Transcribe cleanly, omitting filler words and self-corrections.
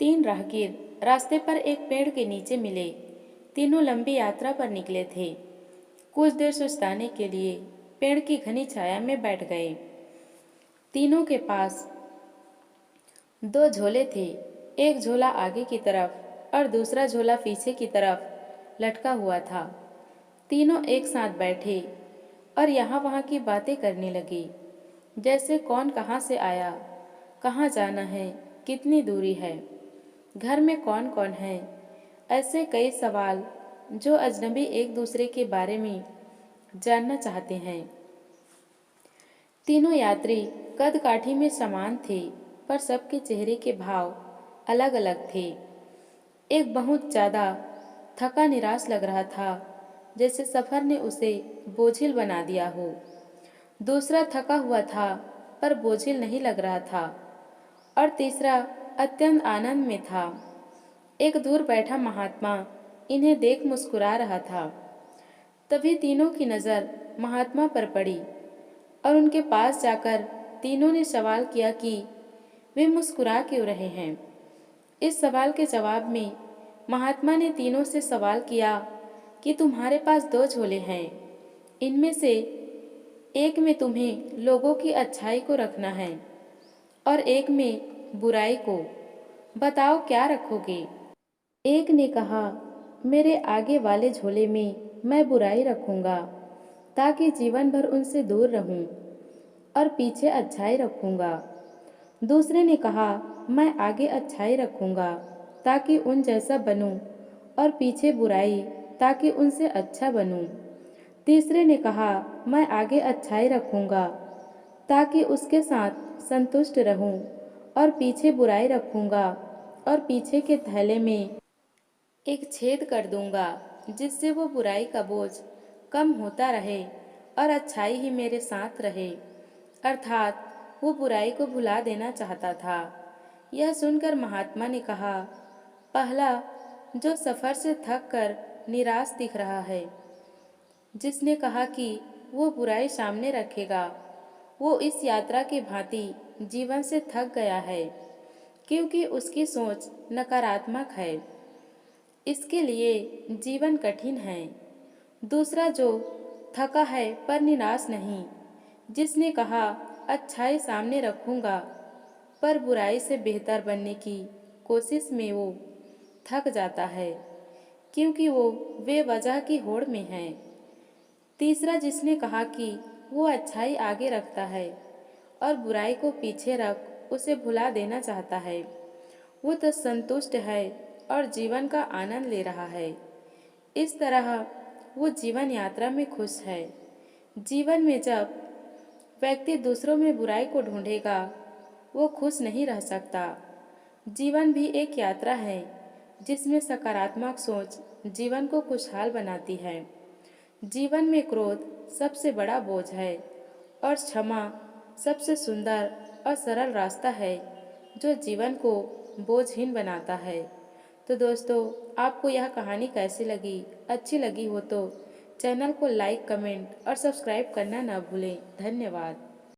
तीन राहगीर रास्ते पर एक पेड़ के नीचे मिले। तीनों लंबी यात्रा पर निकले थे। कुछ देर सुस्ताने के लिए पेड़ की घनी छाया में बैठ गए। तीनों के पास दो झोले थे। एक झोला आगे की तरफ और दूसरा झोला पीछे की तरफ लटका हुआ था। तीनों एक साथ बैठे और यहाँ वहाँ की बातें करने लगे, जैसे कौन कहाँ से आया, कहाँ जाना है, कितनी दूरी है, घर में कौन कौन है। ऐसे कई सवाल जो अजनबी एक दूसरे के बारे में जानना चाहते हैं। तीनों यात्री कद काठी में समान थे, पर सबके चेहरे के भाव अलग अलग थे। एक बहुत ज़्यादा थका निराश लग रहा था, जैसे सफ़र ने उसे बोझिल बना दिया हो। दूसरा थका हुआ था, पर बोझिल नहीं लग रहा था। और तीसरा अत्यंत आनंद में था। एक दूर बैठा महात्मा इन्हें देख मुस्कुरा रहा था। तभी तीनों की नज़र महात्मा पर पड़ी और उनके पास जाकर तीनों ने सवाल किया कि वे मुस्कुरा क्यों रहे हैं। इस सवाल के जवाब में महात्मा ने तीनों से सवाल किया कि तुम्हारे पास दो झोले हैं, इनमें से एक में तुम्हें लोगों की अच्छाई को रखना है और एक में बुराई को। बताओ क्या रखोगे। एक ने कहा, मेरे आगे वाले झोले में मैं बुराई रखूंगा ताकि जीवन भर उनसे दूर रहूं, और पीछे अच्छाई रखूंगा। दूसरे ने कहा, मैं आगे अच्छाई रखूंगा ताकि उन जैसा बनूं, और पीछे बुराई ताकि उनसे अच्छा बनूं। तीसरे ने कहा, मैं आगे अच्छाई रखूंगा ताकि उसके साथ संतुष्ट रहूं, और पीछे बुराई रखूंगा और पीछे के थैले में एक छेद कर दूंगा, जिससे वो बुराई का बोझ कम होता रहे और अच्छाई ही मेरे साथ रहे। अर्थात वो बुराई को भुला देना चाहता था। यह सुनकर महात्मा ने कहा, पहला जो सफ़र से थक कर निराश दिख रहा है, जिसने कहा कि वो बुराई सामने रखेगा, वो इस यात्रा की भांति जीवन से थक गया है, क्योंकि उसकी सोच नकारात्मक है। इसके लिए जीवन कठिन है। दूसरा जो थका है पर निराश नहीं, जिसने कहा अच्छाई सामने रखूंगा, पर बुराई से बेहतर बनने की कोशिश में वो थक जाता है, क्योंकि वो बेवजह की होड़ में है। तीसरा जिसने कहा कि वो अच्छाई आगे रखता है और बुराई को पीछे रख उसे भुला देना चाहता है, वो तो संतुष्ट है और जीवन का आनंद ले रहा है। इस तरह वो जीवन यात्रा में खुश है। जीवन में जब व्यक्ति दूसरों में बुराई को ढूंढेगा, वो खुश नहीं रह सकता। जीवन भी एक यात्रा है, जिसमें सकारात्मक सोच जीवन को खुशहाल बनाती है। जीवन में क्रोध सबसे बड़ा बोझ है और क्षमा सबसे सुंदर और सरल रास्ता है, जो जीवन को बोझहीन बनाता है। तो दोस्तों, आपको यह कहानी कैसी लगी? अच्छी लगी हो तो चैनल को लाइक, कमेंट और सब्सक्राइब करना ना भूलें। धन्यवाद।